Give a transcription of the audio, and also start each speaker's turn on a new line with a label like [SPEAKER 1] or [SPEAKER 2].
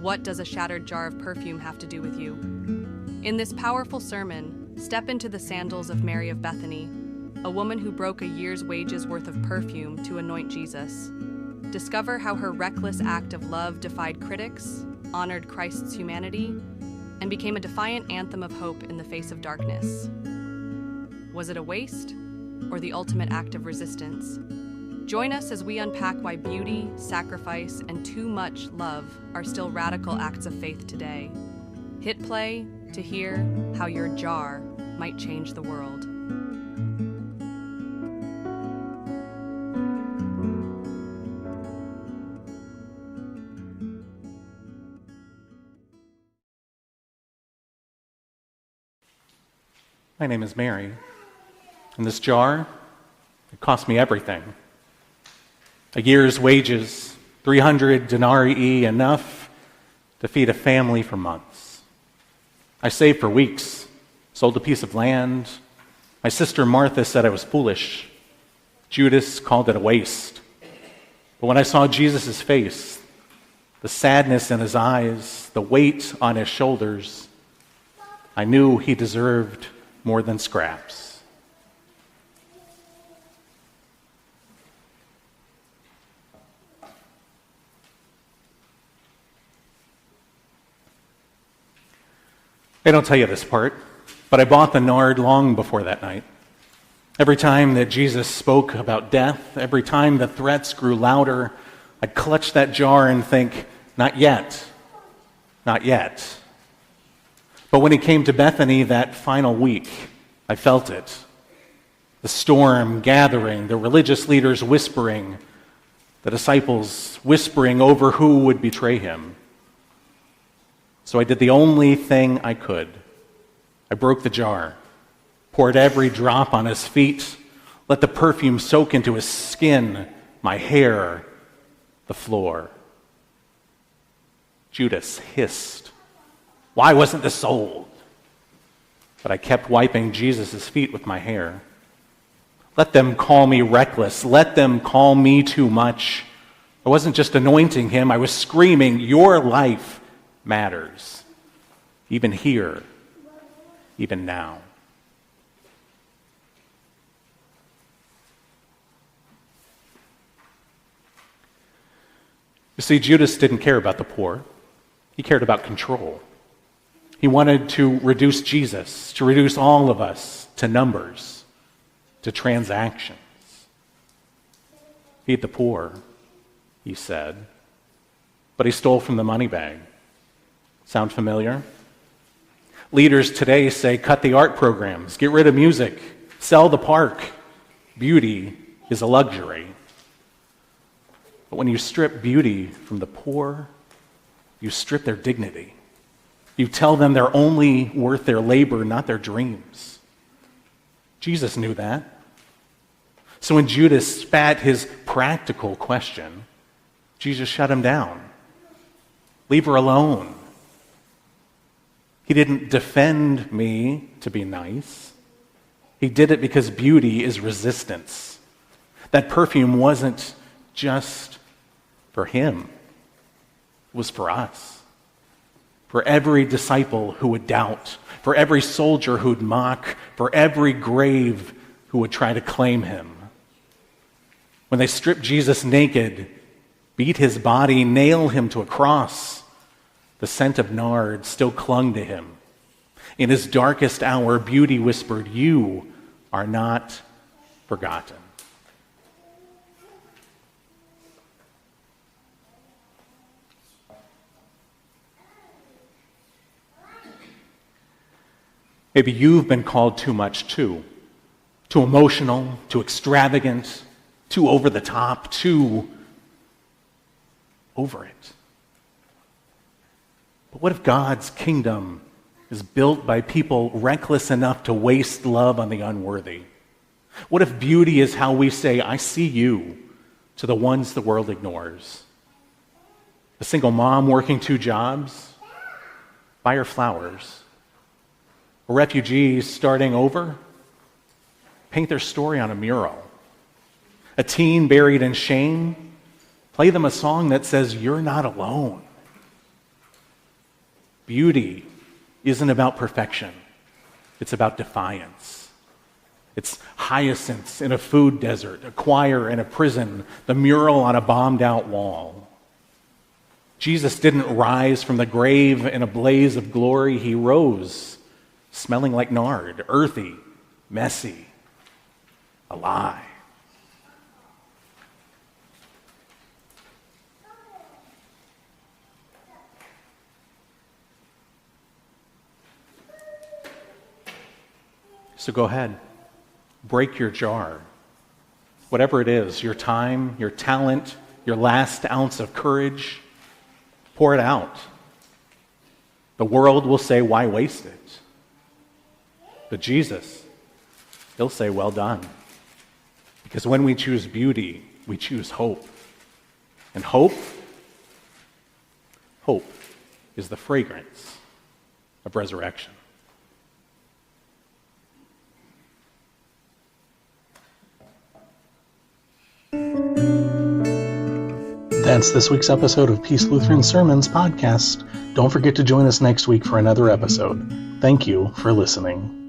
[SPEAKER 1] what does a shattered jar of perfume have to do with you? In this powerful sermon, step into the sandals of Mary of Bethany, a woman who broke a year's wages worth of perfume to anoint Jesus. Discover how her reckless act of love defied critics, honored Christ's humanity, and became a defiant anthem of hope in the face of darkness. Was it a waste, or the ultimate act of resistance? Join us as we unpack why beauty, sacrifice, and too much love are still radical acts of faith today. Hit play to hear how your jar might change the world.
[SPEAKER 2] My name is Mary, and this jar, it cost me everything. A year's wages, 300 denarii, enough to feed a family for months. I saved for weeks, sold a piece of land. My sister Martha said I was foolish. Judas called it a waste. But when I saw Jesus' face, the sadness in his eyes, the weight on his shoulders, I knew he deserved more than scraps. I don't tell you this part, but I bought the nard long before that night. Every time that Jesus spoke about death, every time the threats grew louder, I'd clutch that jar and think, not yet, not yet. But when he came to Bethany that final week, I felt it. The storm gathering, the religious leaders whispering, the disciples whispering over who would betray him. So I did the only thing I could. I broke the jar, poured every drop on his feet, let the perfume soak into his skin, my hair, the floor. Judas hissed, "Why wasn't this sold?" But I kept wiping Jesus' feet with my hair. Let them call me reckless. Let them call me too much. I wasn't just anointing him. I was screaming, "Your life matters, even here, even now." You see, Judas didn't care about the poor. He cared about control. He wanted to reduce Jesus, to reduce all of us to numbers, to transactions. Feed the poor, he said, but he stole from the money bag. Sound familiar? Leaders today say cut the art programs, get rid of music, sell the park. Beauty is a luxury. But when you strip beauty from the poor, you strip their dignity. You tell them they're only worth their labor, not their dreams. Jesus knew that. So when Judas spat his practical question, Jesus shut him down. Leave her alone. He didn't defend me to be nice. He did it because beauty is resistance. That perfume wasn't just for him. It was for us. For every disciple who would doubt. For every soldier who would mock. For every grave who would try to claim him. When they stripped Jesus naked, beat his body, nail him to a cross, the scent of nard still clung to him. In his darkest hour, beauty whispered, "You are not forgotten." Maybe you've been called too much too. Too emotional, too extravagant, too over the top, too over it. But what if God's kingdom is built by people reckless enough to waste love on the unworthy? What if beauty is how we say, "I see you," to the ones the world ignores? A single mom working 2 jobs? Buy her flowers. A refugee starting over? Paint their story on a mural. A teen buried in shame? Play them a song that says, "You're not alone." Beauty isn't about perfection. It's about defiance. It's hyacinths in a food desert, a choir in a prison, the mural on a bombed-out wall. Jesus didn't rise from the grave in a blaze of glory. He rose smelling like nard, earthy, messy, alive. So go ahead, break your jar. Whatever it is, your time, your talent, your last ounce of courage, pour it out. The world will say, why waste it? But Jesus, he'll say, well done. Because when we choose beauty, we choose hope. And hope is the fragrance of resurrection.
[SPEAKER 3] That's this week's episode of Peace Lutheran Sermons podcast. Don't forget to join us next week for another episode. Thank you for listening.